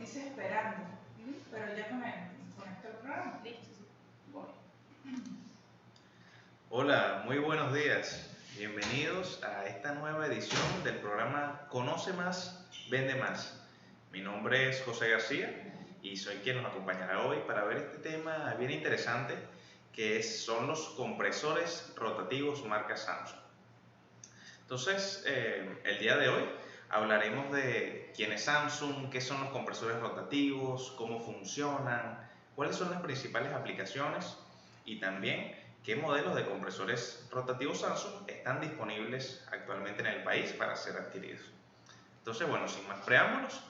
dice esperando, pero ya conecto el programa. Listo, sí. Voy. Hola, muy buenos días. Bienvenidos a esta nueva edición del programa Conoce Más, Vende Más. Mi nombre es José García y soy quien nos acompañará hoy para ver este tema bien interesante son los compresores rotativos marca Samsung. Entonces, el día de hoy hablaremos de quién es Samsung, qué son los compresores rotativos, cómo funcionan, cuáles son las principales aplicaciones y también qué modelos de compresores rotativos Samsung están disponibles actualmente en el país para ser adquiridos. Entonces, bueno, sin más preámbulos,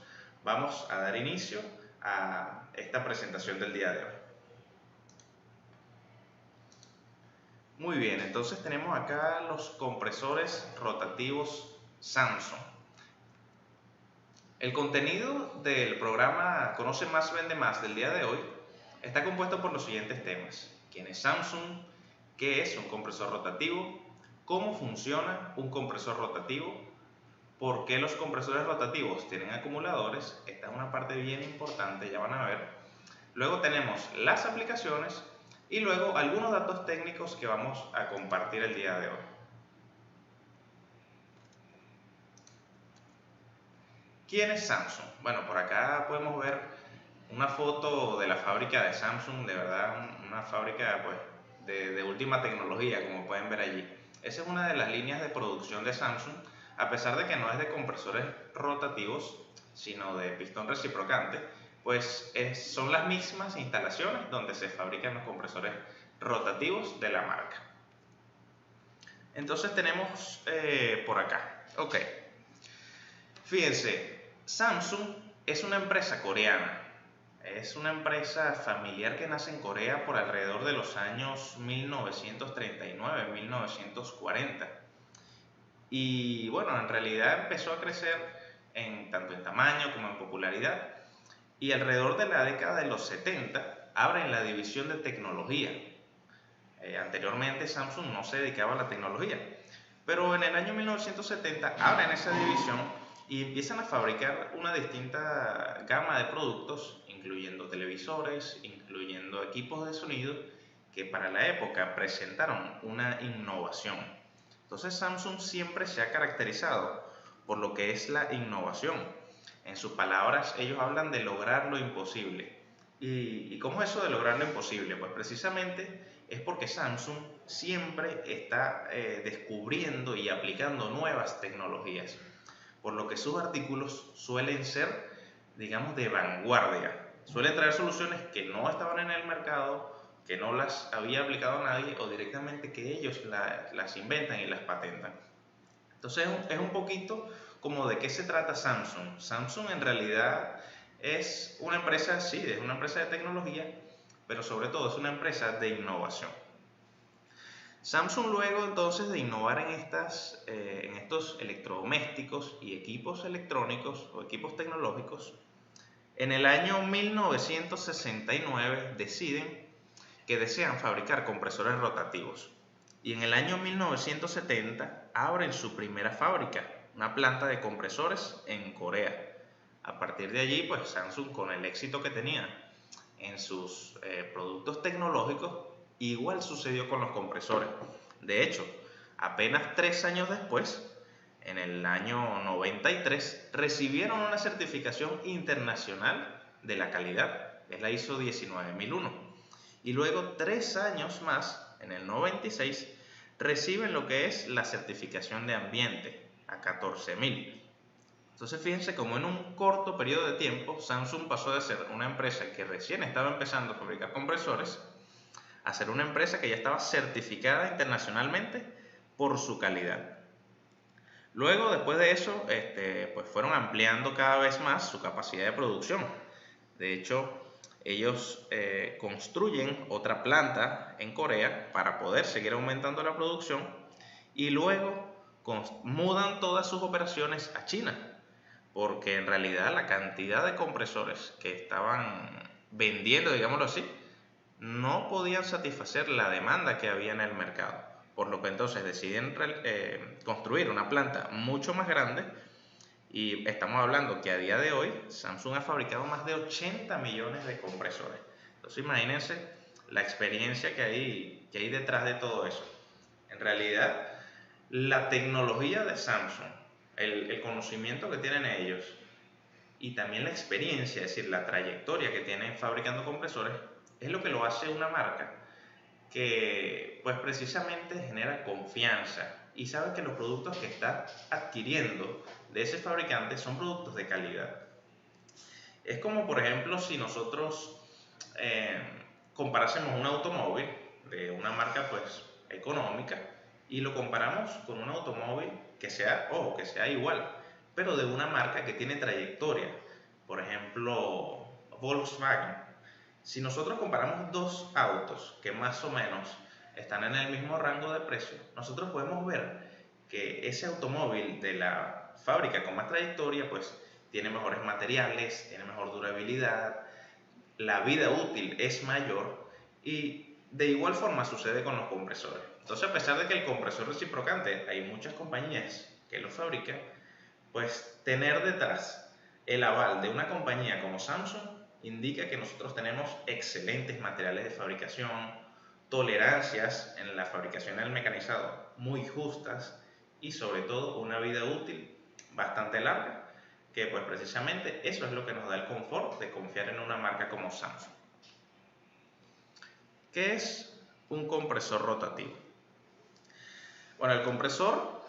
vamos a dar inicio a esta presentación del día de hoy. Muy bien, entonces tenemos acá los compresores rotativos Samsung. El contenido del programa Conoce Más, Vende Más del día de hoy está compuesto por los siguientes temas: quién es Samsung, qué es un compresor rotativo, cómo funciona un compresor rotativo, por qué los compresores rotativos tienen acumuladores. Esta es una parte bien importante, ya van a ver. Luego tenemos las aplicaciones y luego algunos datos técnicos que vamos a compartir el día de hoy. ¿Quién es Samsung? Bueno, por acá podemos ver una foto de la fábrica de Samsung, de verdad una fábrica pues de última tecnología, como pueden ver allí. Esa es una de las líneas de producción de Samsung, a pesar de que no es de compresores rotativos, sino de pistón reciprocante, pues son las mismas instalaciones donde se fabrican los compresores rotativos de la marca. Entonces tenemos por acá, ok, fíjense, Samsung es una empresa coreana, es una empresa familiar que nace en Corea por alrededor de los años 1939-1940 y bueno, en realidad empezó a crecer tanto en tamaño como en popularidad, y alrededor de la década de los 70 abren la división de tecnología. Anteriormente Samsung no se dedicaba a la tecnología, pero en el año 1970 abren esa división y empiezan a fabricar una distinta gama de productos, incluyendo televisores, incluyendo equipos de sonido, que para la época presentaron una innovación. Entonces Samsung siempre se ha caracterizado por lo que es la innovación. En sus palabras, ellos hablan de lograr lo imposible. ¿Y cómo es eso de lograr lo imposible? Pues precisamente es porque Samsung siempre está descubriendo y aplicando nuevas tecnologías, por lo que sus artículos suelen ser, digamos, de vanguardia. Suelen traer soluciones que no estaban en el mercado, que no las había aplicado nadie, o directamente que ellos las inventan y las patentan. Entonces es un poquito como de qué se trata Samsung. Samsung en realidad es una empresa, sí, es una empresa de tecnología, pero sobre todo es una empresa de innovación. Samsung, luego entonces de innovar en estos electrodomésticos y equipos electrónicos o equipos tecnológicos, en el año 1969 deciden que desean fabricar compresores rotativos, y en el año 1970 abren su primera fábrica, una planta de compresores en Corea. A partir de allí, pues Samsung, con el éxito que tenía en sus productos tecnológicos, igual sucedió con los compresores. De hecho, apenas 3 años después, en el año 93, recibieron una certificación internacional de la calidad, es la ISO 19001. Y luego 3 años más, en el 96, reciben lo que es la certificación de ambiente, a 14000. Entonces fíjense cómo en un corto periodo de tiempo Samsung pasó de ser una empresa que recién estaba empezando a fabricar compresores a ser una empresa que ya estaba certificada internacionalmente por su calidad. Luego, después de eso, pues fueron ampliando cada vez más su capacidad de producción. De hecho, ellos construyen otra planta en Corea para poder seguir aumentando la producción, y luego mudan todas sus operaciones a China, porque en realidad la cantidad de compresores que estaban vendiendo, digámoslo así, no podían satisfacer la demanda que había en el mercado, por lo que entonces deciden construir una planta mucho más grande Y estamos hablando que a día de hoy Samsung ha fabricado más de 80 millones de compresores. Entonces imagínense la experiencia que hay detrás de todo eso. En realidad, la tecnología de Samsung, el conocimiento que tienen ellos y también la experiencia, es decir, la trayectoria que tienen fabricando compresores, es lo que lo hace una marca que pues precisamente genera confianza y sabe que los productos que está adquiriendo de ese fabricante son productos de calidad. Es como por ejemplo si nosotros comparásemos un automóvil de una marca pues económica y lo comparamos con un automóvil que sea, ojo, que sea igual, pero de una marca que tiene trayectoria. Por ejemplo, Volkswagen. Si nosotros comparamos dos autos que más o menos están en el mismo rango de precio, nosotros podemos ver que ese automóvil de la fábrica con más trayectoria pues tiene mejores materiales, tiene mejor durabilidad, la vida útil es mayor y de igual forma sucede con los compresores. Entonces, a pesar de que el compresor reciprocante hay muchas compañías que lo fabrican, pues tener detrás el aval de una compañía como Samsung indica que nosotros tenemos excelentes materiales de fabricación, tolerancias en la fabricación del mecanizado muy justas y sobre todo una vida útil bastante larga, que pues precisamente eso es lo que nos da el confort de confiar en una marca como Samsung. ¿Qué es un compresor rotativo? Bueno, el compresor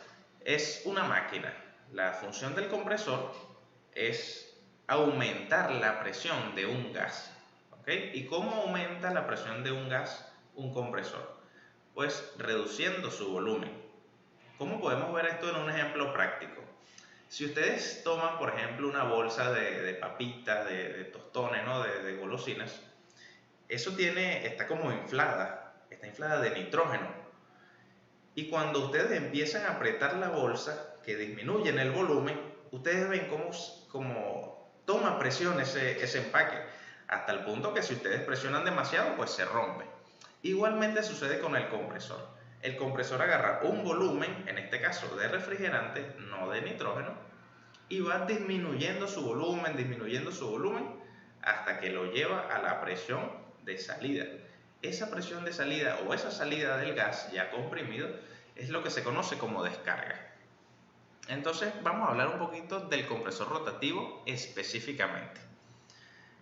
es una máquina. La función del compresor es aumentar la presión de un gas. ¿Ok? ¿Y cómo aumenta la presión de un gas un compresor? Pues reduciendo su volumen. ¿Cómo podemos ver esto en un ejemplo práctico? Si ustedes toman, por ejemplo, una bolsa de papitas, de tostones, ¿no? de golosinas, eso está como está inflada de nitrógeno. Y cuando ustedes empiezan a apretar la bolsa, que disminuyen el volumen, ustedes ven cómo toma presión ese empaque, hasta el punto que si ustedes presionan demasiado, pues se rompe. Igualmente sucede con el compresor. El compresor agarra un volumen, en este caso de refrigerante, no de nitrógeno, y va disminuyendo su volumen, hasta que lo lleva a la presión de salida. Esa presión de salida o esa salida del gas ya comprimido es lo que se conoce como descarga. Entonces vamos a hablar un poquito del compresor rotativo específicamente.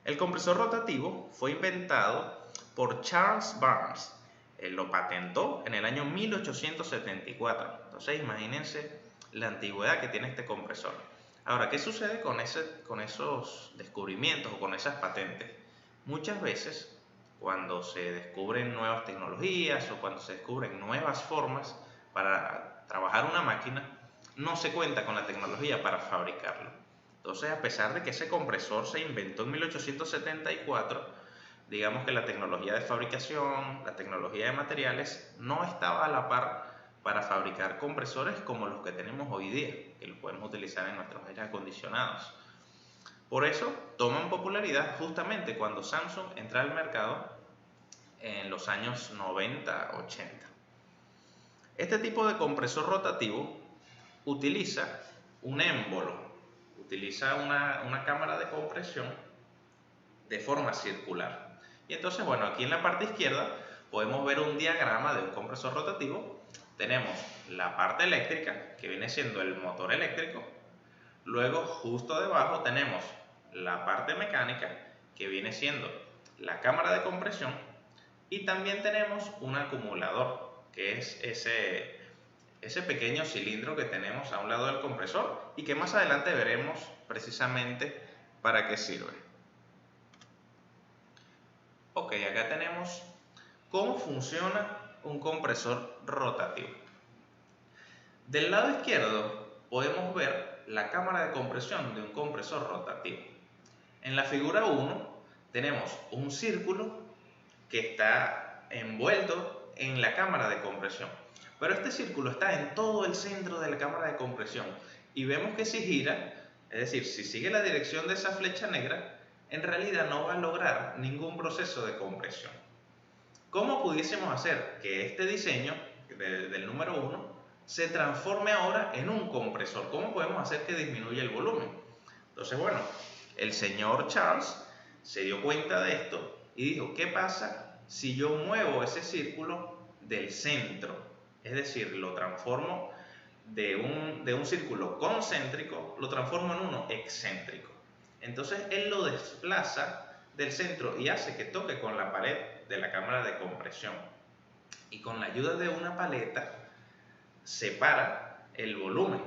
El compresor rotativo fue inventado por Charles Burns. Él lo patentó en el año 1874. Entonces imagínense la antigüedad que tiene este compresor. Ahora, ¿qué sucede con esos descubrimientos o con esas patentes? Muchas veces, cuando se descubren nuevas tecnologías o cuando se descubren nuevas formas para trabajar una máquina, no se cuenta con la tecnología para fabricarlo. Entonces, a pesar de que ese compresor se inventó en 1874, digamos que la tecnología de fabricación, la tecnología de materiales no estaba a la par para fabricar compresores como los que tenemos hoy día, que los podemos utilizar en nuestros aires acondicionados. Por eso toman popularidad justamente cuando Samsung entra al mercado en los años 90-80. Este tipo de compresor rotativo utiliza un émbolo, utiliza una cámara de compresión de forma circular. Y entonces, bueno, aquí en la parte izquierda podemos ver un diagrama de un compresor rotativo. Tenemos la parte eléctrica, que viene siendo el motor eléctrico. Luego, justo debajo tenemos la parte mecánica, que viene siendo la cámara de compresión. Y también tenemos un acumulador, que es ese pequeño cilindro que tenemos a un lado del compresor y que más adelante veremos precisamente para qué sirve. Ok, acá tenemos cómo funciona un compresor rotativo. Del lado izquierdo podemos ver la cámara de compresión de un compresor rotativo. En la figura 1 tenemos un círculo que está envuelto en la cámara de compresión. Pero este círculo está en todo el centro de la cámara de compresión y vemos que si gira, es decir, si sigue la dirección de esa flecha negra, en realidad no va a lograr ningún proceso de compresión. ¿Cómo pudiésemos hacer que este diseño del número 1 se transforme ahora en un compresor. ¿Cómo podemos hacer que disminuya el volumen? Entonces, bueno, el señor Charles se dio cuenta de esto y dijo, ¿qué pasa si yo muevo ese círculo del centro? Es decir, lo transformo de un círculo concéntrico, lo transformo en uno excéntrico. Entonces él lo desplaza del centro y hace que toque con la pared de la cámara de compresión. Y con la ayuda de una paleta separa el volumen.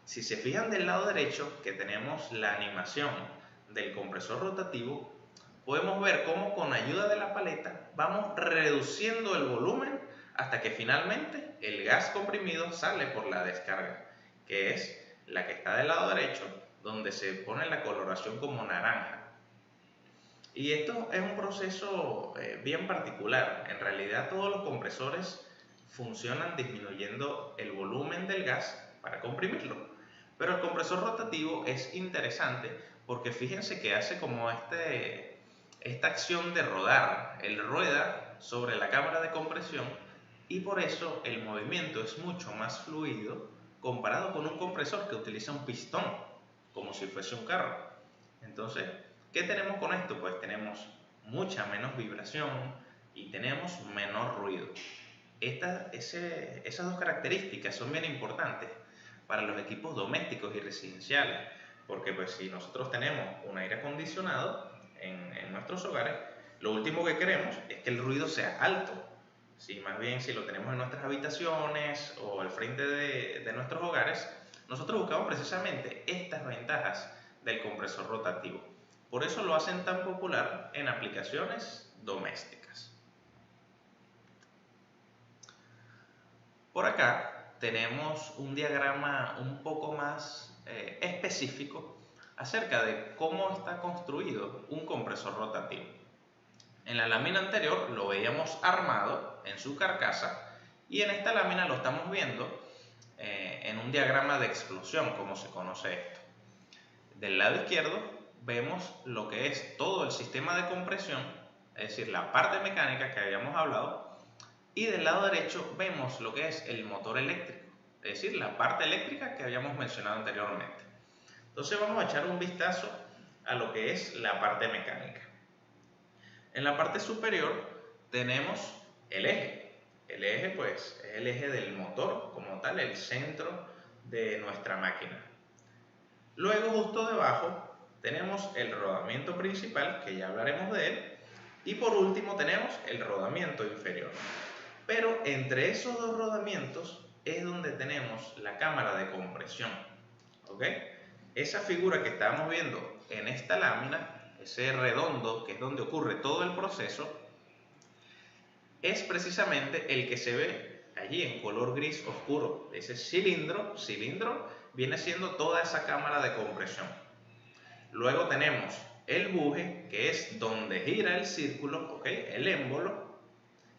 Si se fijan del lado derecho, que tenemos la animación del compresor rotativo, podemos ver cómo con ayuda de la paleta vamos reduciendo el volumen hasta que finalmente el gas comprimido sale por la descarga, que es la que está del lado derecho, donde se pone la coloración como naranja. Y esto es un proceso bien particular. En realidad todos los compresores funcionan disminuyendo el volumen del gas para comprimirlo. Pero el compresor rotativo es interesante porque fíjense que hace como esta acción de rodar. Él rueda sobre la cámara de compresión y por eso el movimiento es mucho más fluido comparado con un compresor que utiliza un pistón, como si fuese un carro. Entonces, ¿qué tenemos con esto? Pues tenemos mucha menos vibración y tenemos menor ruido. Esas dos características son bien importantes para los equipos domésticos y residenciales, porque pues si nosotros tenemos un aire acondicionado en nuestros hogares, lo último que queremos es que el ruido sea alto. Más bien si lo tenemos en nuestras habitaciones o al frente de nuestros hogares, nosotros buscamos precisamente estas ventajas del compresor rotativo. Por eso lo hacen tan popular en aplicaciones domésticas. Por acá tenemos un diagrama un poco más específico acerca de cómo está construido un compresor rotativo. En la lámina anterior lo veíamos armado en su carcasa y en esta lámina lo estamos viendo en un diagrama de explosión, como se conoce esto. Del lado izquierdo vemos lo que es todo el sistema de compresión, es decir, la parte mecánica que habíamos hablado, y del lado derecho vemos lo que es el motor eléctrico, es decir, la parte eléctrica que habíamos mencionado anteriormente. Entonces vamos a echar un vistazo a lo que es la parte mecánica. En la parte superior tenemos el eje. El eje pues es el eje del motor como tal, el centro de nuestra máquina. Luego justo debajo tenemos el rodamiento principal, que ya hablaremos de él, y por último tenemos el rodamiento inferior. Pero entre esos dos rodamientos es donde tenemos la cámara de compresión. ¿Ok? Esa figura que estamos viendo en esta lámina, ese redondo que es donde ocurre todo el proceso, es precisamente el que se ve allí en color gris oscuro. Ese cilindro viene siendo toda esa cámara de compresión. Luego tenemos el buje, que es donde gira el círculo, ¿okay? El émbolo.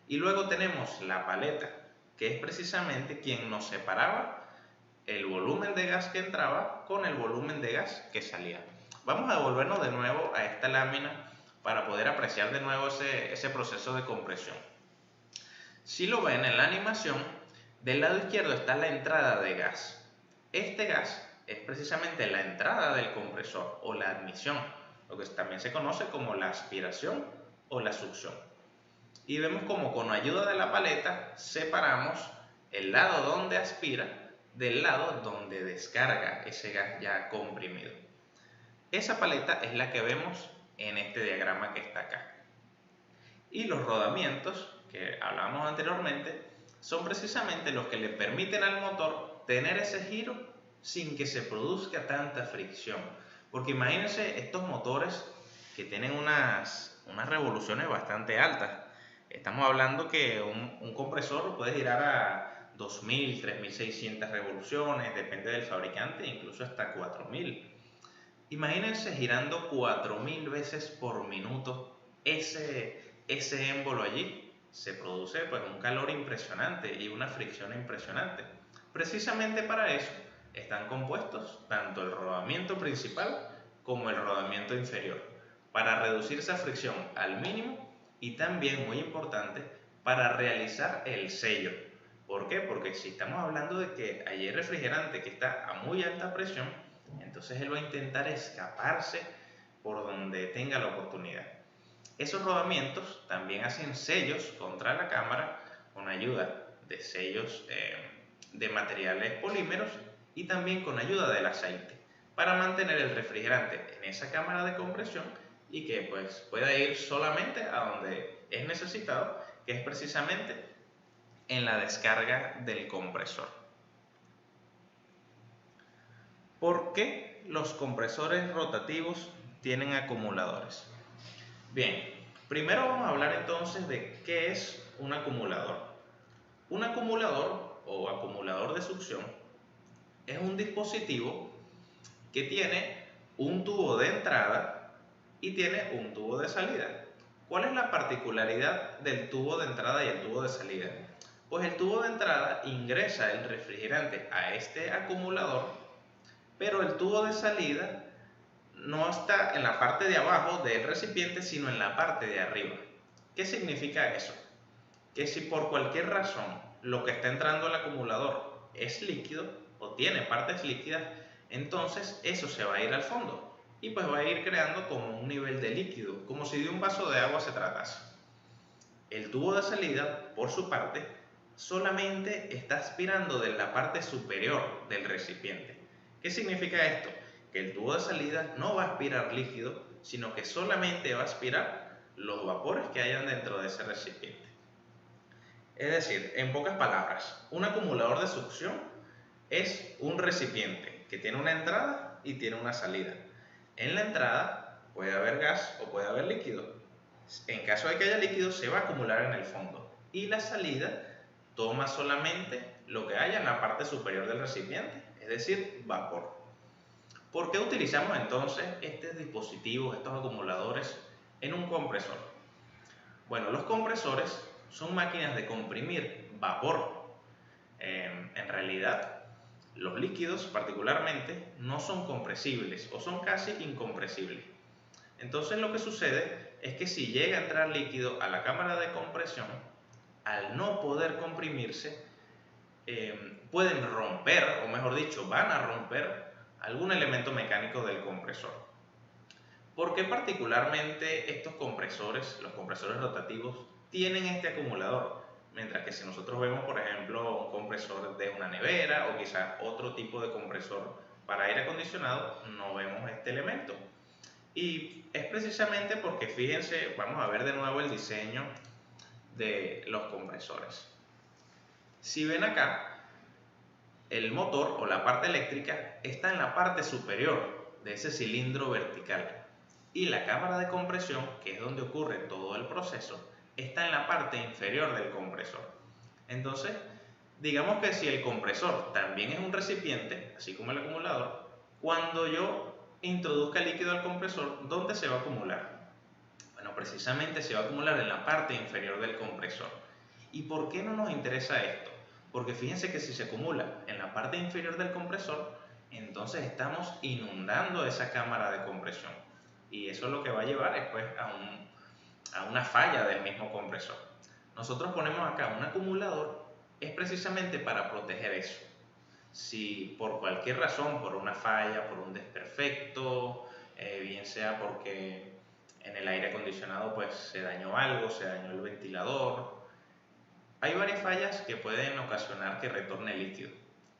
Y luego tenemos la paleta, que es precisamente quien nos separaba el volumen de gas que entraba con el volumen de gas que salía. Vamos a devolvernos de nuevo a esta lámina para poder apreciar de nuevo ese proceso de compresión. Si lo ven en la animación, del lado izquierdo está la entrada de gas. Este gas es precisamente la entrada del compresor o la admisión, lo que también se conoce como la aspiración o la succión. Y vemos como con ayuda de la paleta separamos el lado donde aspira del lado donde descarga ese gas ya comprimido. Esa paleta es la que vemos en este diagrama que está acá. Y los rodamientos que hablábamos anteriormente son precisamente los que le permiten al motor tener ese giro sin que se produzca tanta fricción. Porque imagínense estos motores que tienen unas revoluciones bastante altas. Estamos hablando que un compresor puede girar a 2000, 3600 revoluciones, depende del fabricante, incluso hasta 4000. Imagínense girando 4000 veces por minuto ese émbolo allí. Se produce pues un calor impresionante y una fricción impresionante. Precisamente para eso están compuestos tanto el rodamiento principal como el rodamiento inferior, para reducir esa fricción al mínimo y también, muy importante, para realizar el sello, ¿Por qué? Porque si estamos hablando de que hay refrigerante que está a muy alta presión, entonces él va a intentar escaparse por donde tenga la oportunidad. Esos rodamientos también hacen sellos contra la cámara con ayuda de sellos de materiales polímeros y también con ayuda del aceite para mantener el refrigerante en esa cámara de compresión y que pues pueda ir solamente a donde es necesitado, que es precisamente en la descarga del compresor. ¿Por qué los compresores rotativos tienen acumuladores? Bien, primero vamos a hablar entonces de qué es un acumulador. Un acumulador o acumulador de succión es un dispositivo que tiene un tubo de entrada y tiene un tubo de salida. ¿Cuál es la particularidad del tubo de entrada y el tubo de salida? Pues el tubo de entrada ingresa el refrigerante a este acumulador, pero el tubo de salida no está en la parte de abajo del recipiente, sino en la parte de arriba. ¿Qué significa eso? Que si por cualquier razón lo que está entrando al acumulador es líquido o tiene partes líquidas, entonces eso se va a ir al fondo y pues va a ir creando como un nivel de líquido, como si de un vaso de agua se tratase. El tubo de salida, por su parte, solamente está aspirando de la parte superior del recipiente. ¿Qué significa esto? Que el tubo de salida no va a aspirar líquido, sino que solamente va a aspirar los vapores que hayan dentro de ese recipiente. Es decir, en pocas palabras, un acumulador de succión es un recipiente que tiene una entrada y tiene una salida. En la entrada puede haber gas o puede haber líquido. En caso de que haya líquido, se va a acumular en el fondo. Y la salida toma solamente lo que haya en la parte superior del recipiente, es decir, vapor. ¿Por qué utilizamos entonces estos dispositivos, estos acumuladores en un compresor? Bueno, los compresores son máquinas de comprimir vapor. En realidad, los líquidos particularmente no son compresibles o son casi incompresibles. Entonces lo que sucede es que si llega a entrar líquido a la cámara de compresión, al no poder comprimirse, pueden romper, o mejor dicho, van a romper algún elemento mecánico del compresor. ¿Por qué particularmente estos compresores, los compresores rotativos, tienen este acumulador? Mientras que si nosotros vemos, por ejemplo, un compresor de una nevera o quizás otro tipo de compresor para aire acondicionado, no vemos este elemento. Y es precisamente porque, fíjense, vamos a ver de nuevo el diseño de los compresores. Si ven acá, el motor o la parte eléctrica está en la parte superior de ese cilindro vertical y la cámara de compresión, que es donde ocurre todo el proceso, está en la parte inferior del compresor. Entonces, digamos que si el compresor también es un recipiente, así como el acumulador, cuando yo introduzca líquido al compresor, ¿dónde se va a acumular? Bueno, precisamente se va a acumular en la parte inferior del compresor. ¿Y por qué no nos interesa esto? Porque fíjense que si se acumula en la parte inferior del compresor, entonces estamos inundando esa cámara de compresión. Y eso lo que va a llevar después a una falla del mismo compresor. Nosotros ponemos acá un acumulador, es precisamente para proteger eso. Si por cualquier razón, por una falla, por un desperfecto, bien sea porque en el aire acondicionado pues se dañó algo, se dañó el ventilador, hay varias fallas que pueden ocasionar que retorne líquido.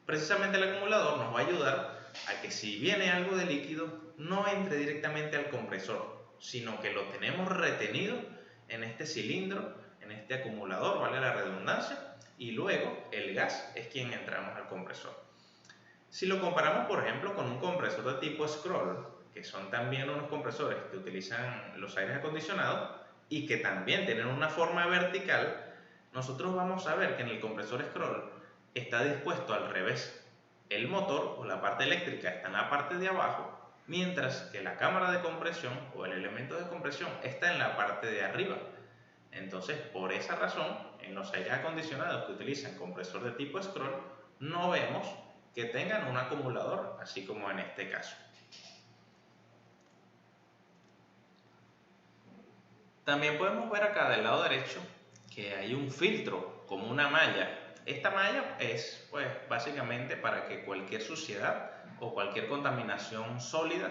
Precisamente el acumulador nos va a ayudar a que si viene algo de líquido no entre directamente al compresor, sino que lo tenemos retenido en este cilindro, en este acumulador, vale la redundancia, y luego el gas es quien entramos al compresor. Si lo comparamos, por ejemplo, con un compresor de tipo scroll, que son también unos compresores que utilizan los aires acondicionados y que también tienen una forma vertical, nosotros vamos a ver que en el compresor scroll está dispuesto al revés. El motor o la parte eléctrica está en la parte de abajo, mientras que la cámara de compresión o el elemento de compresión está en la parte de arriba. Entonces, por esa razón, en los aires acondicionados que utilizan compresor de tipo scroll, no vemos que tengan un acumulador, así como en este caso. También podemos ver acá del lado derecho que hay un filtro, como una malla, Esta malla es pues básicamente para que cualquier suciedad o cualquier contaminación sólida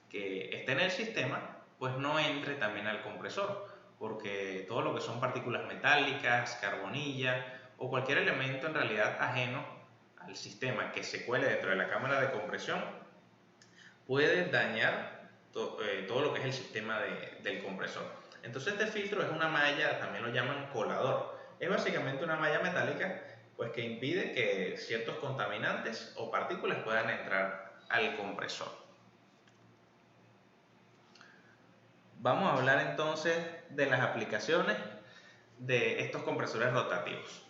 que esté en el sistema pues no entre también al compresor, porque todo lo que son partículas metálicas, carbonilla o cualquier elemento en realidad ajeno al sistema que se cuele dentro de la cámara de compresión puede dañar todo lo que es el sistema del compresor. Entonces este filtro es una malla, también lo llaman colador. Es básicamente una malla metálica pues que impide que ciertos contaminantes o partículas puedan entrar al compresor. Vamos a hablar entonces de las aplicaciones de estos compresores rotativos.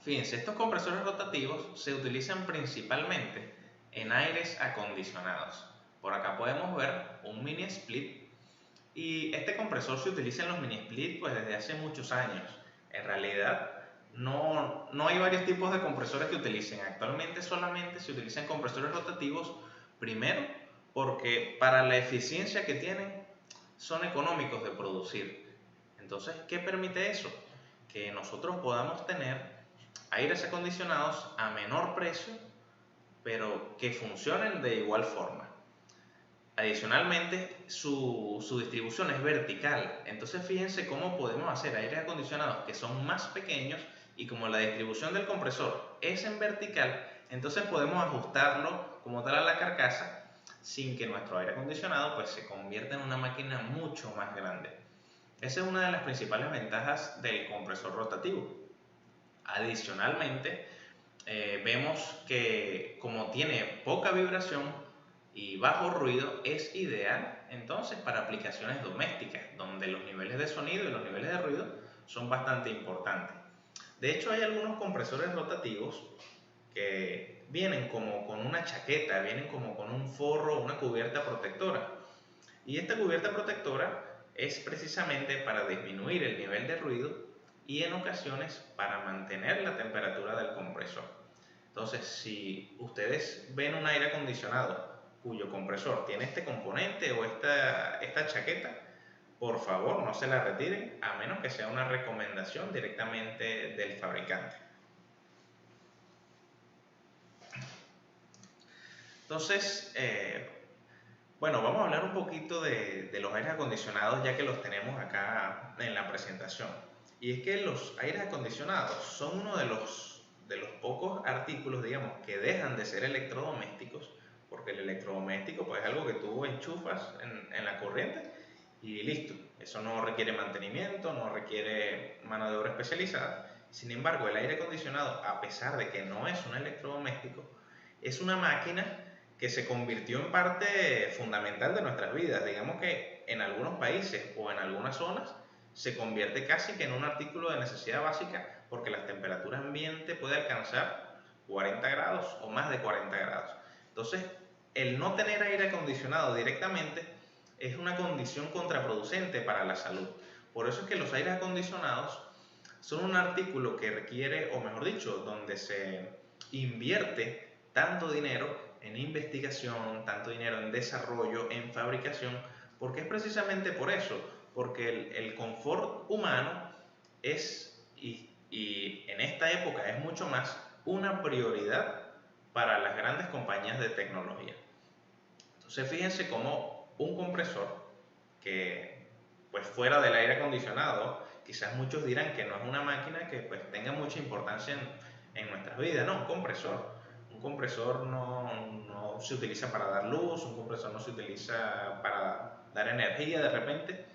Fíjense, estos compresores rotativos se utilizan principalmente en aires acondicionados. Por acá podemos ver un mini split y este compresor se utiliza en los mini split pues desde hace muchos años. En realidad no hay varios tipos de compresores que utilicen. Actualmente solamente se utilizan compresores rotativos, primero porque para la eficiencia que tienen son económicos de producir. Entonces, ¿qué permite eso? Que nosotros podamos tener aires acondicionados a menor precio, pero que funcionen de igual forma. Adicionalmente, su distribución es vertical. Entonces, fíjense cómo podemos hacer aires acondicionados que son más pequeños y como la distribución del compresor es en vertical, entonces podemos ajustarlo como tal a la carcasa sin que nuestro aire acondicionado pues, se convierta en una máquina mucho más grande. Esa es una de las principales ventajas del compresor rotativo. Adicionalmente, vemos que como tiene poca vibración y bajo ruido, es ideal entonces para aplicaciones domésticas, donde los niveles de sonido y los niveles de ruido son bastante importantes. De hecho, hay algunos compresores rotativos que vienen como con una chaqueta, vienen como con un forro, una cubierta protectora. Y esta cubierta protectora es precisamente para disminuir el nivel de ruido y en ocasiones para mantener la temperatura del compresor. Entonces, si ustedes ven un aire acondicionado cuyo compresor tiene este componente o esta chaqueta, por favor no se la retiren a menos que sea una recomendación directamente del fabricante. Entonces, bueno, vamos a hablar un poquito de los aires acondicionados ya que los tenemos acá en la presentación. Y es que los aires acondicionados son uno de los pocos artículos, digamos, que dejan de ser electrodomésticos, porque el electrodoméstico pues, es algo que tú enchufas en la corriente y listo. Eso no requiere mantenimiento, no requiere mano de obra especializada. Sin embargo, el aire acondicionado, a pesar de que no es un electrodoméstico, es una máquina que se convirtió en parte fundamental de nuestras vidas. Digamos que en algunos países o en algunas zonas se convierte casi que en un artículo de necesidad básica porque la temperatura ambiente puede alcanzar 40 grados o más de 40 grados. Entonces, el no tener aire acondicionado directamente es una condición contraproducente para la salud. Por eso es que los aires acondicionados son un artículo que requiere, o mejor dicho, donde se invierte tanto dinero en investigación, tanto dinero en desarrollo, en fabricación, porque es precisamente por eso, porque el confort humano es, y en esta época es mucho más, una prioridad para las grandes compañías de tecnología. Entonces fíjense cómo un compresor que pues fuera del aire acondicionado, quizás muchos dirán que no es una máquina que pues tenga mucha importancia en nuestras vidas, no, un compresor no se utiliza para dar luz, un compresor no se utiliza para dar energía de repente,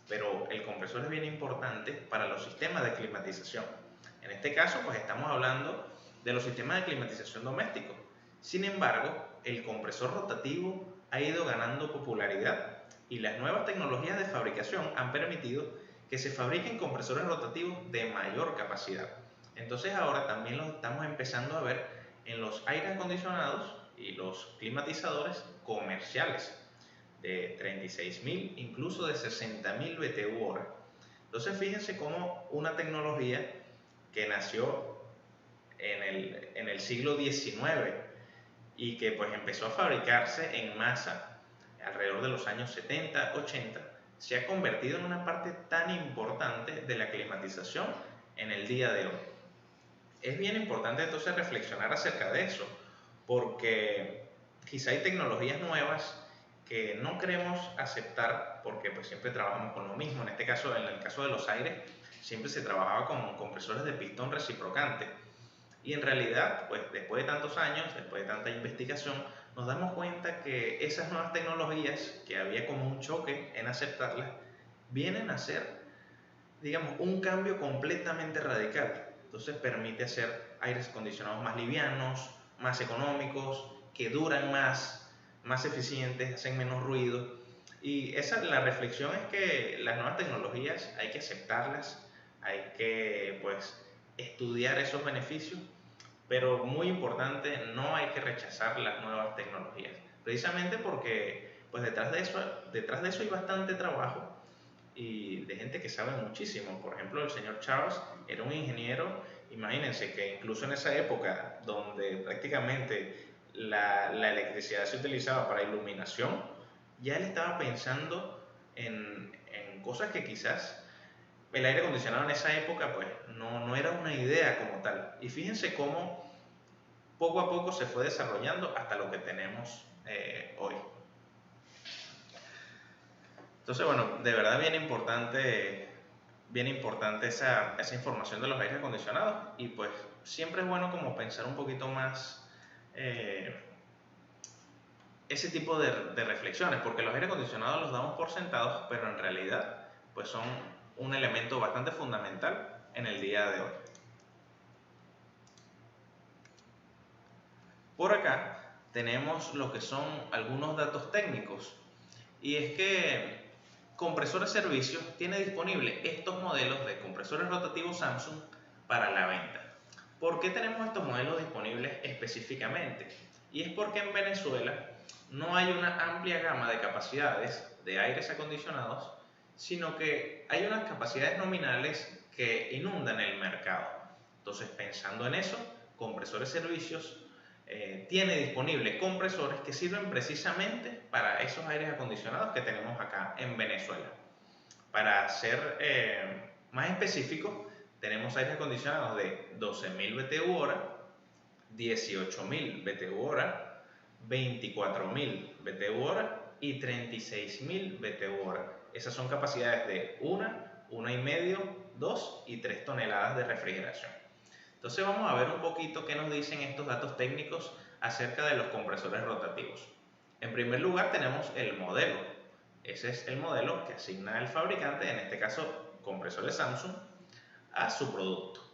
pero el compresor es bien importante para los sistemas de climatización. En este caso, pues estamos hablando de los sistemas de climatización domésticos. Sin embargo, el compresor rotativo ha ido ganando popularidad y las nuevas tecnologías de fabricación han permitido que se fabriquen compresores rotativos de mayor capacidad. Entonces ahora también los estamos empezando a ver en los aires acondicionados y los climatizadores comerciales de 36.000, incluso de 60.000 BTU/hora. Entonces fíjense cómo una tecnología que nació en el siglo XIX y que pues empezó a fabricarse en masa alrededor de los años 70, 80, se ha convertido en una parte tan importante de la climatización en el día de hoy. es bien importante entonces reflexionar acerca de eso, porque quizá hay tecnologías nuevas que no queremos aceptar porque pues siempre trabajamos con lo mismo. En este caso, en el caso de los aires, siempre se trabajaba con compresores de pistón reciprocante. Y en realidad, pues después de tantos años, después de tanta investigación, nos damos cuenta que esas nuevas tecnologías, que había como un choque en aceptarlas, vienen a ser, digamos, un cambio completamente radical. Entonces permite hacer aires acondicionados más livianos, más económicos, que duran más eficientes, hacen menos ruido. Y la reflexión es que las nuevas tecnologías hay que aceptarlas, hay que pues estudiar esos beneficios, pero muy importante, no hay que rechazar las nuevas tecnologías, precisamente porque pues detrás de eso hay bastante trabajo y de gente que sabe muchísimo. Por ejemplo, el señor Charles era un ingeniero. Imagínense que incluso en esa época donde prácticamente la electricidad se utilizaba para iluminación, ya él estaba pensando en cosas que quizás el aire acondicionado en esa época pues no era una idea como tal. Y fíjense cómo poco a poco se fue desarrollando hasta lo que tenemos hoy. Entonces, bueno, de verdad bien importante esa información de los aires acondicionados, y pues siempre es bueno como pensar un poquito más ese tipo de reflexiones, porque los aires acondicionados los damos por sentados, pero en realidad pues son un elemento bastante fundamental en el día de hoy. Por acá tenemos lo que son algunos datos técnicos, y es que Compresores Servicios tiene disponible estos modelos de compresores rotativos Samsung para la venta. ¿Por qué tenemos estos modelos disponibles específicamente? Y es porque en Venezuela no hay una amplia gama de capacidades de aires acondicionados, sino que hay unas capacidades nominales que inundan el mercado. Entonces, pensando en eso, Compresores Servicios tiene disponible compresores que sirven precisamente para esos aires acondicionados que tenemos acá en Venezuela. Para ser más específicos, tenemos aires acondicionados de 12.000 BTU-hora, 18.000 BTU-hora, 24.000 BTU-hora y 36.000 BTU-hora. Esas son capacidades de 1,5, 2 y 3 toneladas de refrigeración. Entonces vamos a ver un poquito qué nos dicen estos datos técnicos acerca de los compresores rotativos. En primer lugar tenemos el modelo. Ese es el modelo que asigna el fabricante, en este caso Compresores Samsung, a su producto.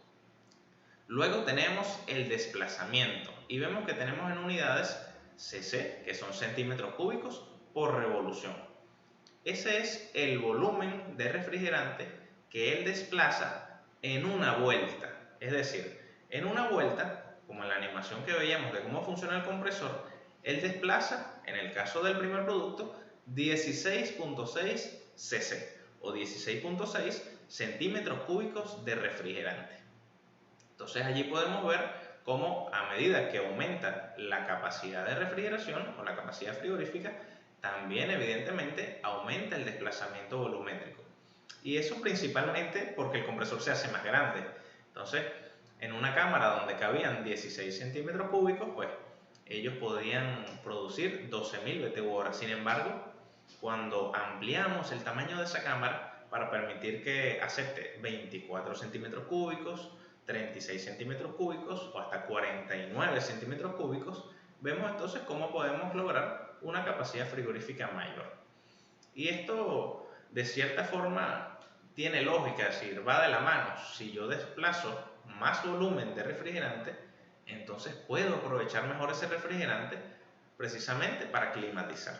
Luego tenemos el desplazamiento y vemos que tenemos en unidades cc, que son centímetros cúbicos por revolución. Ese es el volumen de refrigerante que él desplaza en una vuelta. Es decir, en una vuelta, como en la animación que veíamos de cómo funciona el compresor, él desplaza, en el caso del primer producto, 16.6 cc o 16.6 centímetros cúbicos de refrigerante. Entonces allí podemos ver cómo a medida que aumenta la capacidad de refrigeración o la capacidad frigorífica, también evidentemente aumenta el desplazamiento volumétrico. Y eso principalmente porque el compresor se hace más grande. Entonces, en una cámara donde cabían 16 centímetros cúbicos, pues ellos podían producir 12.000 BTU-hora. Sin embargo, cuando ampliamos el tamaño de esa cámara para permitir que acepte 24 centímetros cúbicos, 36 centímetros cúbicos o hasta 49 centímetros cúbicos, vemos entonces cómo podemos lograr una capacidad frigorífica mayor. Y esto, de cierta forma, tiene lógica, es decir, va de la mano. Si yo desplazo más volumen de refrigerante, entonces puedo aprovechar mejor ese refrigerante precisamente para climatizar.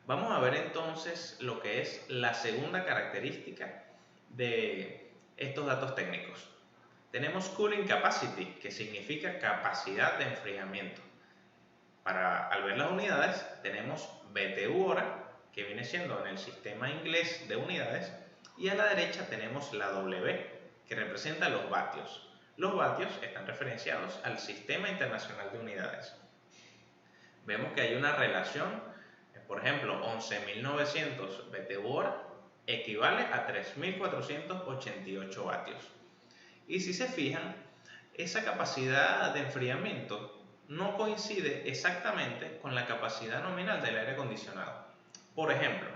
Vamos a ver entonces lo que es la segunda característica de estos datos técnicos. Tenemos Cooling Capacity, que significa capacidad de enfriamiento. Al ver las unidades, tenemos BTU-hora, que viene siendo en el sistema inglés de unidades, y a la derecha tenemos la W, que representa los vatios. Los vatios están referenciados al Sistema Internacional de Unidades. Vemos que hay una relación, por ejemplo, 11.900 BTU-hora equivale a 3.488 vatios. Y si se fijan, esa capacidad de enfriamiento no coincide exactamente con la capacidad nominal del aire acondicionado. Por ejemplo,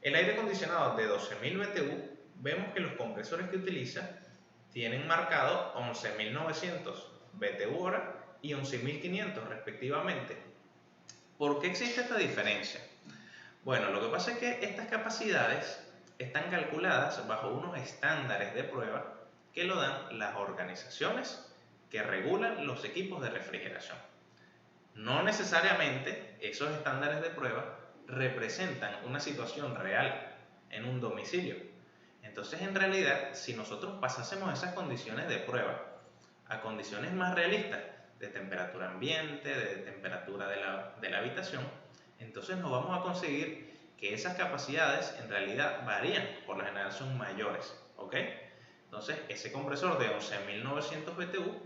el aire acondicionado de 12.000 BTU, vemos que los compresores que utiliza tienen marcado 11.900 BTU hora y 11.500 respectivamente. ¿Por qué existe esta diferencia? Bueno, lo que pasa es que estas capacidades están calculadas bajo unos estándares de prueba que lo dan las organizaciones que regulan los equipos de refrigeración. No necesariamente esos estándares de prueba representan una situación real en un domicilio. Entonces, en realidad, si nosotros pasásemos esas condiciones de prueba a condiciones más realistas de temperatura ambiente, de temperatura de la habitación, entonces nos vamos a conseguir que esas capacidades en realidad varían, por lo general son mayores, ¿ok? Entonces, ese compresor de 11.900 BTU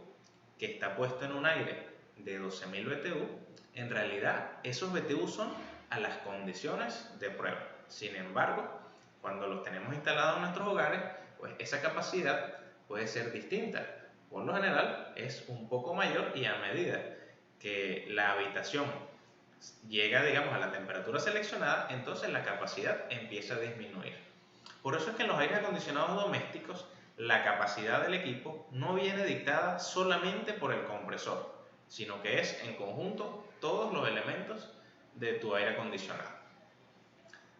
que está puesto en un aire de 12.000 BTU, en realidad esos BTU son a las condiciones de prueba. Sin embargo, cuando los tenemos instalados en nuestros hogares, pues esa capacidad puede ser distinta. Por lo general es un poco mayor y a medida que la habitación llega, digamos, a la temperatura seleccionada, entonces la capacidad empieza a disminuir. Por eso es que en los aires acondicionados domésticos la capacidad del equipo no viene dictada solamente por el compresor, sino que es en conjunto todos los elementos de tu aire acondicionado.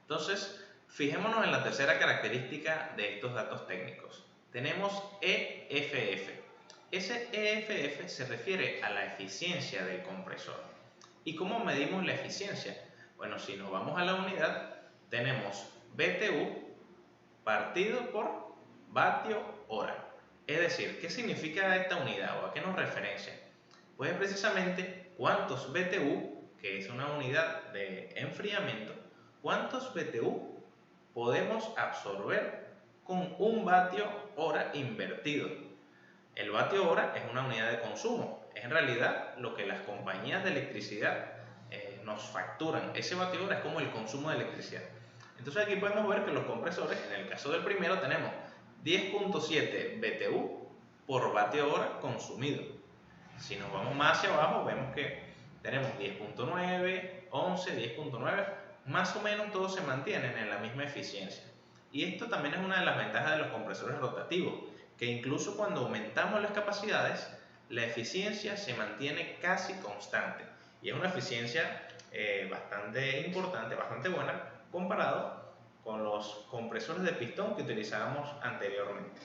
Entonces, fijémonos en la tercera característica de estos datos técnicos. Tenemos EFF. Ese EFF se refiere a la eficiencia del compresor. ¿Y cómo medimos la eficiencia? Bueno, si nos vamos a la unidad, tenemos BTU partido por vatio hora. Es decir, ¿qué significa esta unidad o a qué nos referencia? Pues precisamente cuántos BTU, que es una unidad de enfriamiento, cuántos BTU podemos absorber con un vatio hora invertido. El vatio hora es una unidad de consumo, es en realidad lo que las compañías de electricidad nos facturan. Ese vatio hora es como el consumo de electricidad. Entonces aquí podemos ver que los compresores, en el caso del primero tenemos 10.7 BTU por vatio hora consumido. Si nos vamos más hacia abajo, vemos que tenemos 10.9, 11, 10.9, más o menos todos se mantienen en la misma eficiencia. Y esto también es una de las ventajas de los compresores rotativos, que incluso cuando aumentamos las capacidades, la eficiencia se mantiene casi constante. Y es una eficiencia bastante importante, bastante buena, comparado con los compresores de pistón que utilizábamos anteriormente.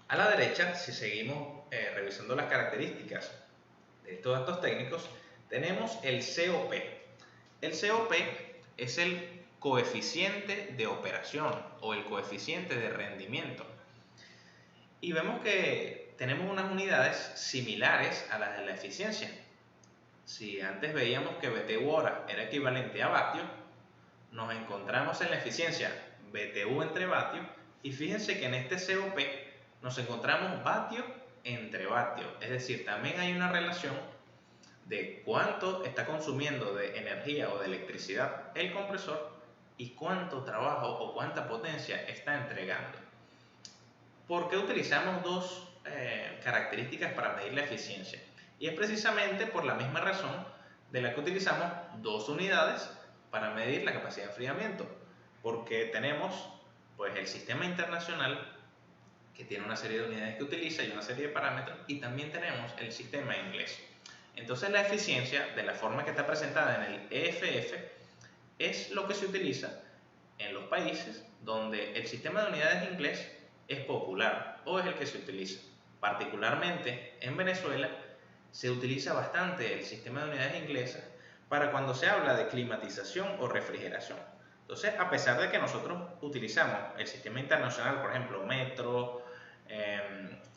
A la derecha, si seguimos revisando las características de estos datos técnicos, tenemos el COP. El COP es el coeficiente de operación o el coeficiente de rendimiento. Y vemos que tenemos unas unidades similares a las de la eficiencia. Si antes veíamos que BTU hora era equivalente a vatio, nos encontramos en la eficiencia BTU entre vatio y fíjense que en este COP nos encontramos vatio entre vatio, es decir, también hay una relación de cuánto está consumiendo de energía o de electricidad el compresor y cuánto trabajo o cuánta potencia está entregando. ¿Por qué utilizamos dos características para medir la eficiencia? Y es precisamente por la misma razón de la que utilizamos dos unidades para medir la capacidad de enfriamiento, porque tenemos pues el sistema internacional que tiene una serie de unidades que utiliza y una serie de parámetros, y también tenemos el sistema inglés. Entonces la eficiencia, de la forma que está presentada en el EFF, es lo que se utiliza en los países donde el sistema de unidades inglés es popular o es el que se utiliza. Particularmente en Venezuela se utiliza bastante el sistema de unidades inglesas para cuando se habla de climatización o refrigeración. Entonces, a pesar de que nosotros utilizamos el sistema internacional, por ejemplo, metro,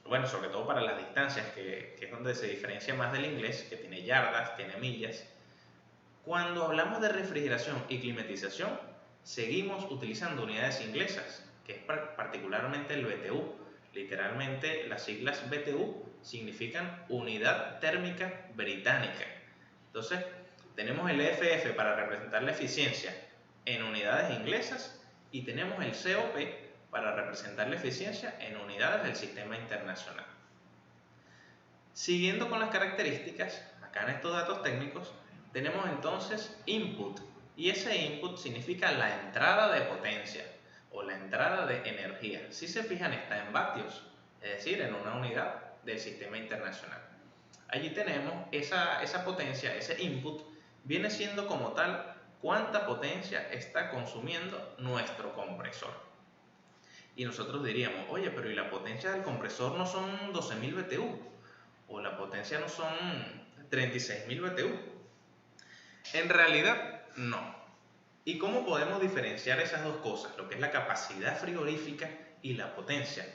bueno, sobre todo para las distancias, que es donde se diferencia más del inglés, que tiene yardas, tiene millas, cuando hablamos de refrigeración y climatización, seguimos utilizando unidades inglesas, que es particularmente el BTU. Literalmente, las siglas BTU significan Unidad Térmica Británica. Entonces, tenemos el EFF para representar la eficiencia en unidades inglesas y tenemos el COP para representar la eficiencia en unidades del sistema internacional. Siguiendo con las características, acá en estos datos técnicos tenemos entonces input, y ese input significa la entrada de potencia o la entrada de energía. Si se fijan, está en vatios, es decir, en una unidad del sistema internacional. Allí tenemos esa potencia, ese input, viene siendo como tal cuánta potencia está consumiendo nuestro compresor. Y nosotros diríamos, oye, pero ¿y la potencia del compresor no son 12.000 BTU? ¿O la potencia no son 36.000 BTU? En realidad, no. ¿Y cómo podemos diferenciar esas dos cosas, lo que es la capacidad frigorífica y la potencia?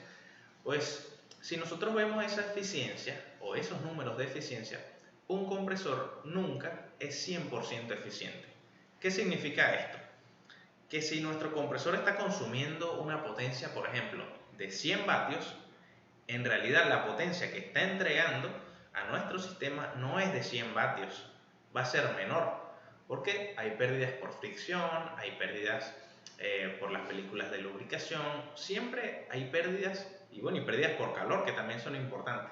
Pues, si nosotros vemos esa eficiencia o esos números de eficiencia, un compresor nunca es 100% eficiente. ¿Qué significa esto? Que si nuestro compresor está consumiendo una potencia, por ejemplo, de 100 vatios, en realidad la potencia que está entregando a nuestro sistema no es de 100 vatios, va a ser menor, porque hay pérdidas por fricción, hay pérdidas por las películas de lubricación, siempre hay pérdidas, y bueno, y pérdidas por calor, que también son importantes.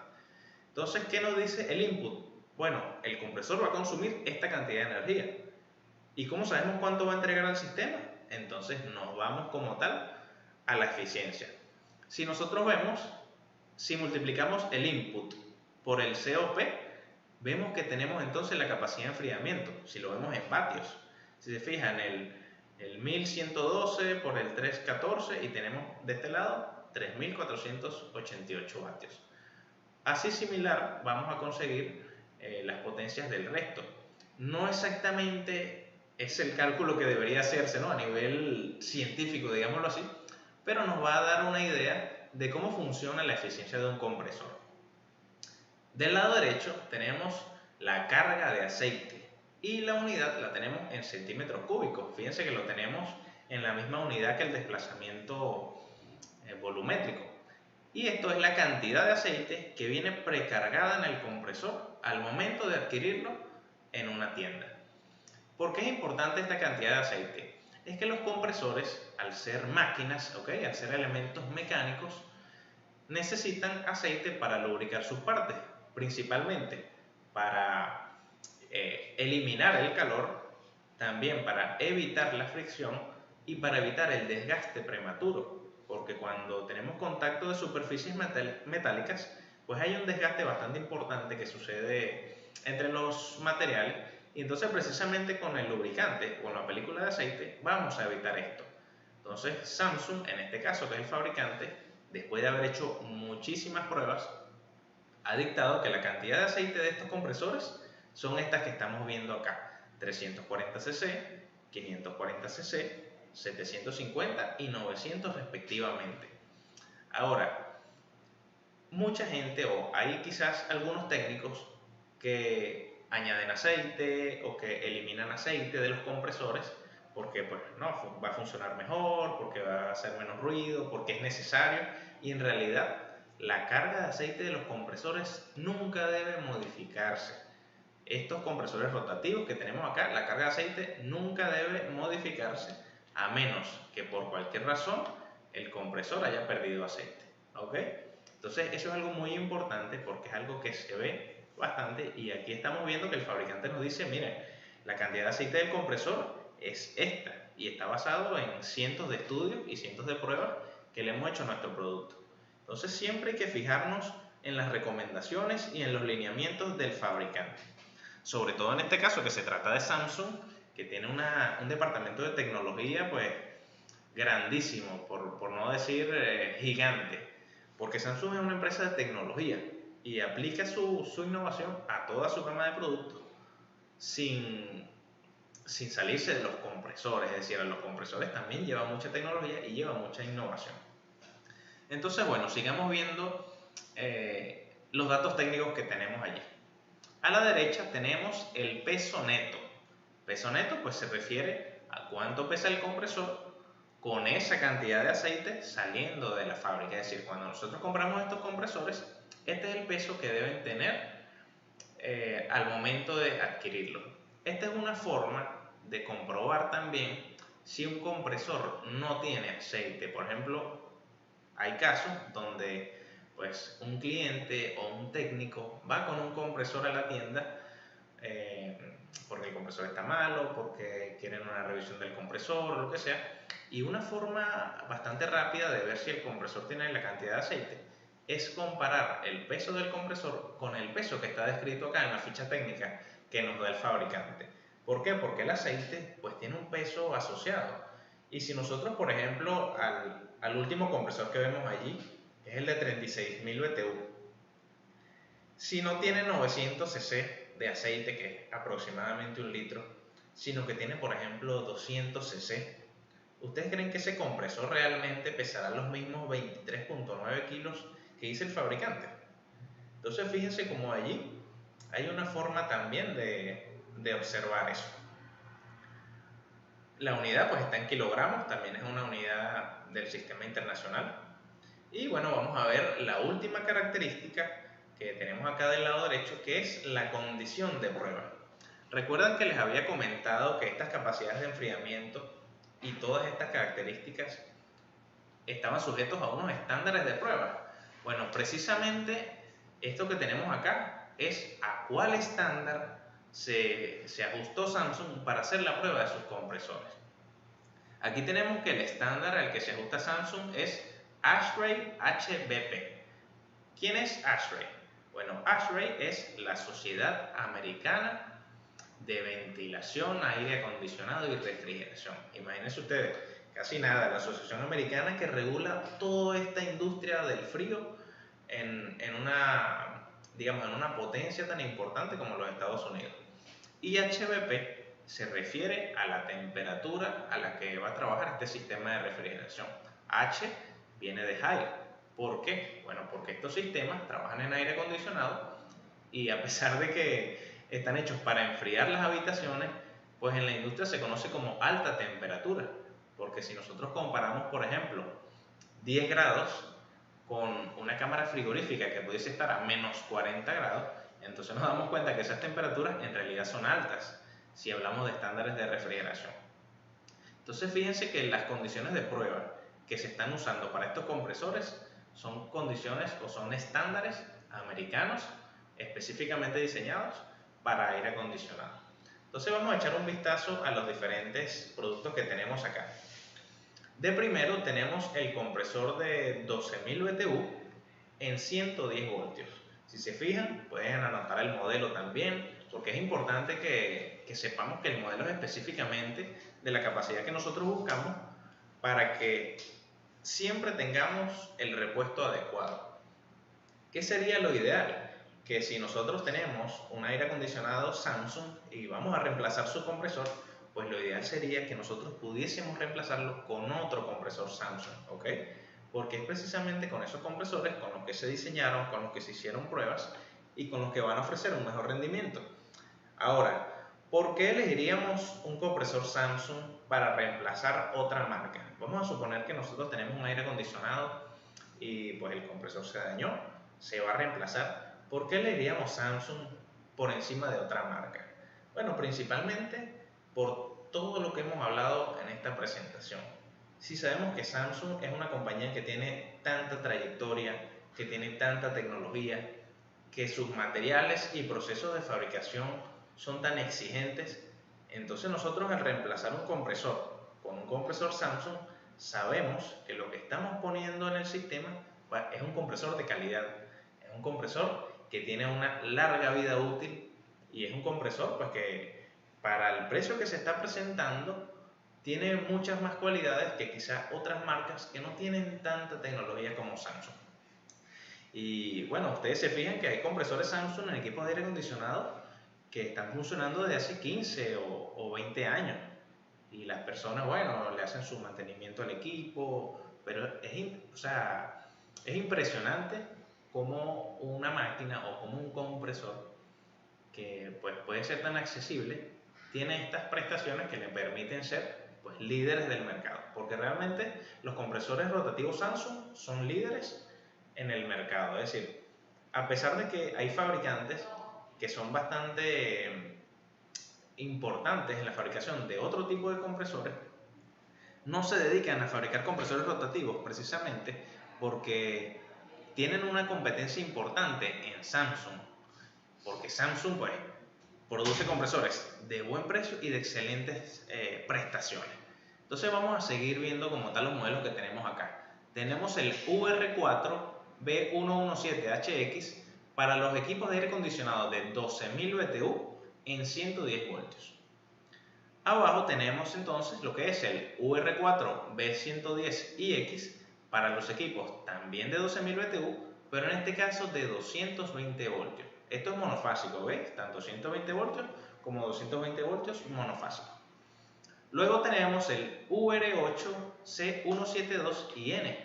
Entonces, ¿qué nos dice el input? Bueno, el compresor va a consumir esta cantidad de energía. ¿Y cómo sabemos cuánto va a entregar al sistema? Entonces nos vamos como tal a la eficiencia. Si nosotros vemos, si multiplicamos el input por el COP, vemos que tenemos entonces la capacidad de enfriamiento, si lo vemos en vatios. Si se fijan, el 1112 por el 314 y tenemos de este lado 3488 vatios. Así similar vamos a conseguir las potencias del resto. No exactamente es el cálculo que debería hacerse, ¿no?, a nivel científico, digámoslo así, pero nos va a dar una idea de cómo funciona la eficiencia de un compresor. Del lado derecho tenemos la carga de aceite y la unidad la tenemos en centímetros cúbicos. Fíjense que lo tenemos en la misma unidad que el desplazamiento volumétrico. Y esto es la cantidad de aceite que viene precargada en el compresor al momento de adquirirlo en una tienda. ¿Por qué es importante esta cantidad de aceite? Es que los compresores, al ser máquinas, al ser elementos mecánicos, necesitan aceite para lubricar sus partes, principalmente para eliminar el calor, también para evitar la fricción y para evitar el desgaste prematuro, porque cuando tenemos contacto de superficies metálicas, pues hay un desgaste bastante importante que sucede entre los materiales, y entonces precisamente con el lubricante o la película de aceite vamos a evitar esto. Entonces Samsung, en este caso que es el fabricante, después de haber hecho muchísimas pruebas, ha dictado que la cantidad de aceite de estos compresores son estas que estamos viendo acá: 340 cc, 540 cc, 750 y 900 respectivamente. Ahora, mucha gente, o hay quizás algunos técnicos que añaden aceite o que eliminan aceite de los compresores porque pues no va a funcionar mejor, porque va a hacer menos ruido, porque es necesario, y en realidad la carga de aceite de los compresores nunca debe modificarse. Estos compresores rotativos que tenemos acá, la carga de aceite nunca debe modificarse a menos que por cualquier razón el compresor haya perdido aceite, ¿ok? Entonces eso es algo muy importante porque es algo que se ve bastante, y aquí estamos viendo que el fabricante nos dice, miren, la cantidad de aceite del compresor es esta, y está basado en cientos de estudios y cientos de pruebas que le hemos hecho a nuestro producto. Entonces siempre hay que fijarnos en las recomendaciones y en los lineamientos del fabricante, sobre todo en este caso que se trata de Samsung, que tiene un departamento de tecnología pues grandísimo, por no decir gigante, porque Samsung es una empresa de tecnología y aplica su innovación a toda su gama de productos sin salirse de los compresores. Es decir, los compresores también llevan mucha tecnología y llevan mucha innovación. Entonces, bueno, sigamos viendo los datos técnicos que tenemos allí. A la derecha tenemos el peso neto. Peso neto pues se refiere a cuánto pesa el compresor con esa cantidad de aceite saliendo de la fábrica. Es decir, cuando nosotros compramos estos compresores, este es el peso que deben tener al momento de adquirirlo. Esta es una forma de comprobar también si un compresor no tiene aceite. Por ejemplo, Hay casos donde pues un cliente o un técnico va con un compresor a la tienda porque el compresor está malo, porque quieren una revisión del compresor o lo que sea, y una forma bastante rápida de ver si el compresor tiene la cantidad de aceite es comparar el peso del compresor con el peso que está descrito acá en la ficha técnica que nos da el fabricante. ¿Por qué? Porque el aceite pues tiene un peso asociado. Y si nosotros, por ejemplo, al último compresor que vemos allí, es el de 36.000 BTU, si no tiene 900 cc de aceite, que es aproximadamente 1 litro, sino que tiene, por ejemplo, 200 cc, ¿ustedes creen que ese compresor realmente pesará los mismos 23.9 kilos que dice el fabricante? Entonces fíjense cómo allí hay una forma también de observar eso. La unidad pues está en kilogramos, también es una unidad del sistema internacional. Y bueno, vamos a ver la última característica que tenemos acá del lado derecho, que es la condición de prueba. Recuerdan que les había comentado que estas capacidades de enfriamiento y todas estas características estaban sujetos a unos estándares de prueba. Bueno, precisamente esto que tenemos acá es a cuál estándar se ajustó Samsung para hacer la prueba de sus compresores. Aquí tenemos que el estándar al que se ajusta Samsung es ASHRAE HBP. ¿Quién es ASHRAE? Bueno, ASHRAE es la Sociedad Americana de Ventilación, Aire Acondicionado y Refrigeración. Imagínense ustedes, casi nada, la Asociación Americana que regula toda esta industria del frío en una potencia tan importante como los Estados Unidos. Y HBP se refiere a la temperatura a la que va a trabajar este sistema de refrigeración. H viene de high. ¿Por qué? Bueno, porque estos sistemas trabajan en aire acondicionado y a pesar de que están hechos para enfriar las habitaciones, pues en la industria se conoce como alta temperatura. Porque si nosotros comparamos, por ejemplo, 10 grados con una cámara frigorífica que pudiese estar a menos 40 grados, entonces nos damos cuenta que esas temperaturas en realidad son altas si hablamos de estándares de refrigeración. Entonces fíjense que las condiciones de prueba que se están usando para estos compresores son condiciones o son estándares americanos específicamente diseñados para aire acondicionado. Entonces vamos a echar un vistazo a los diferentes productos que tenemos acá. De primero tenemos el compresor de 12.000 BTU en 110 voltios. Si se fijan, pueden anotar el modelo también, porque es importante que sepamos que el modelo es específicamente de la capacidad que nosotros buscamos para que siempre tengamos el repuesto adecuado. ¿Qué sería lo ideal? Que si nosotros tenemos un aire acondicionado Samsung y vamos a reemplazar su compresor, pues lo ideal sería que nosotros pudiésemos reemplazarlo con otro compresor Samsung, ¿ok? Porque es precisamente con esos compresores con los que se diseñaron, con los que se hicieron pruebas y con los que van a ofrecer un mejor rendimiento. Ahora, ¿por qué elegiríamos un compresor Samsung para reemplazar otra marca? Vamos a suponer que nosotros tenemos un aire acondicionado y pues el compresor se dañó, se va a reemplazar. ¿Por qué elegiríamos Samsung por encima de otra marca? Bueno, principalmente por todo lo que hemos hablado en esta presentación. Si sabemos que Samsung es una compañía que tiene tanta trayectoria, que tiene tanta tecnología, que sus materiales y procesos de fabricación son tan exigentes, entonces nosotros al reemplazar un compresor con un compresor Samsung, sabemos que lo que estamos poniendo en el sistema es un compresor de calidad, es un compresor que tiene una larga vida útil y es un compresor pues que para el precio que se está presentando tiene muchas más cualidades que quizás otras marcas que no tienen tanta tecnología como Samsung. Y bueno, ustedes se fijan que hay compresores Samsung en equipos de aire acondicionado que están funcionando desde hace 15 o 20 años. Y las personas, bueno, le hacen su mantenimiento al equipo, pero es impresionante cómo una máquina o como un compresor que pues, puede ser tan accesible tiene estas prestaciones que le permiten ser pues, líderes del mercado. Porque realmente los compresores rotativos Samsung son líderes en el mercado. Es decir, a pesar de que hay fabricantes que son bastante importantes en la fabricación de otro tipo de compresores, no se dedican a fabricar compresores rotativos precisamente porque tienen una competencia importante en Samsung, porque Samsung pues produce compresores de buen precio y de excelentes prestaciones. Entonces vamos a seguir viendo como tal los modelos que tenemos acá. Tenemos el UR4B117HX para los equipos de aire acondicionado de 12.000 BTU en 110 voltios. Abajo tenemos entonces lo que es el UR4B110IX para los equipos también de 12.000 BTU, pero en este caso de 220 voltios. Esto es monofásico, ¿ves? Tanto 120 voltios como 220 voltios monofásico. Luego tenemos el UR8C172IN.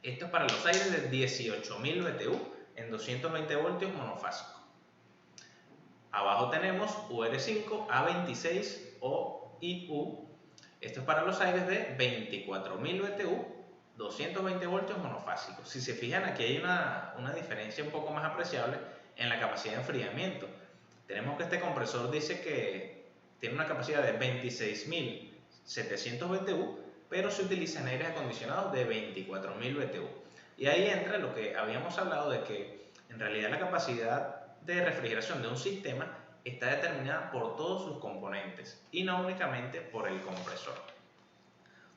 Esto es para los aires de 18.000 BTU en 220 voltios monofásico. Abajo tenemos UR5A26OIU. Esto es para los aires de 24.000 BTU, 220 voltios monofásicos. Si se fijan, aquí hay una diferencia un poco más apreciable en la capacidad de enfriamiento. Tenemos que este compresor dice que tiene una capacidad de 26.700 BTU, pero se utiliza en aires acondicionados de 24.000 BTU. Y ahí entra lo que habíamos hablado de que en realidad la capacidad de refrigeración de un sistema está determinada por todos sus componentes y no únicamente por el compresor.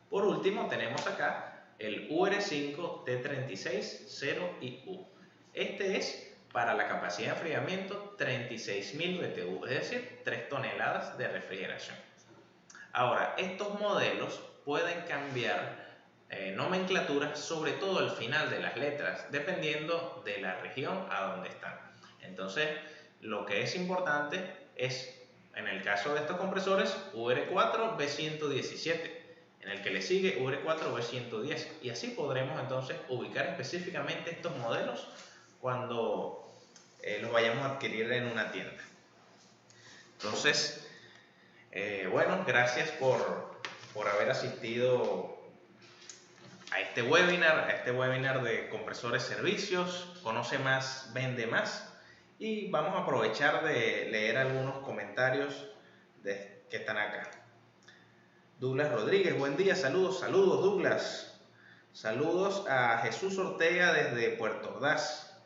Por último tenemos acá el UR5T36-0IU. Este es para la capacidad de enfriamiento 36.000 BTU, es decir, 3 toneladas de refrigeración. Ahora, estos modelos pueden cambiar nomenclatura, sobre todo al final de las letras, dependiendo de la región a donde están. Entonces, lo que es importante es, en el caso de estos compresores, UR4B117, en el que le sigue UR4B110, y así podremos entonces ubicar específicamente estos modelos cuando los vayamos a adquirir en una tienda. Entonces, bueno, gracias por haber asistido a este webinar de compresores servicios. Conoce más, vende más. Y vamos a aprovechar de leer algunos comentarios que están acá. Douglas Rodríguez, buen día, saludos Douglas. Saludos a Jesús Ortega desde Puerto Ordaz,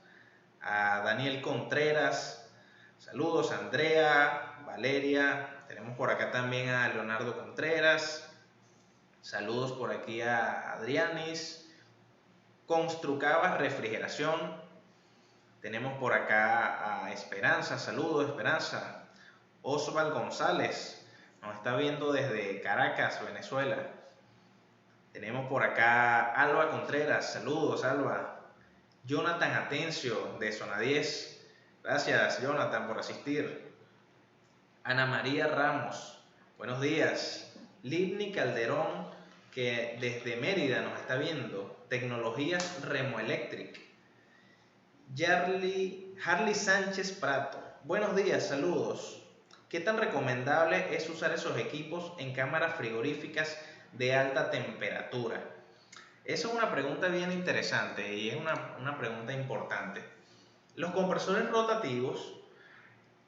a Daniel Contreras, saludos a Andrea, Valeria, tenemos por acá también a Leonardo Contreras, saludos por aquí a Adrianis, Construcabas Refrigeración. Tenemos por acá a Esperanza, saludos Esperanza. Osval González, nos está viendo desde Caracas, Venezuela. Tenemos por acá Alba Contreras, saludos Alba. Jonathan Atencio de Zona 10, gracias Jonathan por asistir. Ana María Ramos, buenos días. Livni Calderón, que desde Mérida nos está viendo. Tecnologías Remoelectric. Harley Sánchez Prato, buenos días, saludos. ¿Qué tan recomendable es usar esos equipos en cámaras frigoríficas de alta temperatura? Esa es una pregunta bien interesante y es una pregunta importante. Los compresores rotativos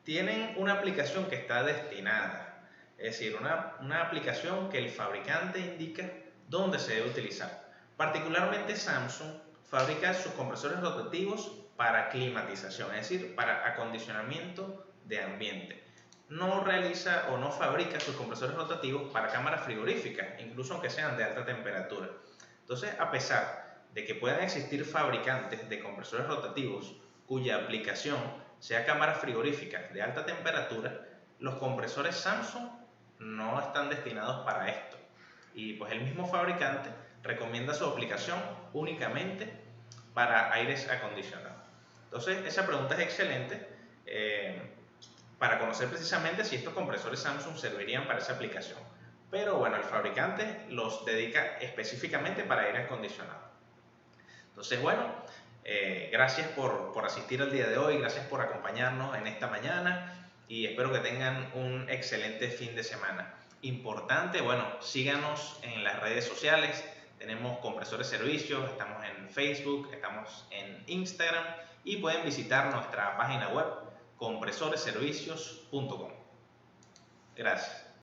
tienen una aplicación que está destinada, es decir, una aplicación que el fabricante indica dónde se debe utilizar. Particularmente Samsung fabrica sus compresores rotativos para climatización, es decir, para acondicionamiento de ambiente. No realiza o no fabrica sus compresores rotativos para cámaras frigoríficas, incluso aunque sean de alta temperatura. Entonces, a pesar de que puedan existir fabricantes de compresores rotativos cuya aplicación sea cámaras frigoríficas de alta temperatura, los compresores Samsung no están destinados para esto. Y pues el mismo fabricante recomienda su aplicación únicamente para aires acondicionados. Entonces, esa pregunta es excelente para conocer precisamente si estos compresores Samsung servirían para esa aplicación. Pero bueno, el fabricante los dedica específicamente para aire acondicionado. Entonces, bueno, gracias por asistir al día de hoy, gracias por acompañarnos en esta mañana y espero que tengan un excelente fin de semana. Importante, bueno, síganos en las redes sociales. Tenemos Compresores Servicios, estamos en Facebook, estamos en Instagram y pueden visitar nuestra página web compresoreservicios.com. Gracias.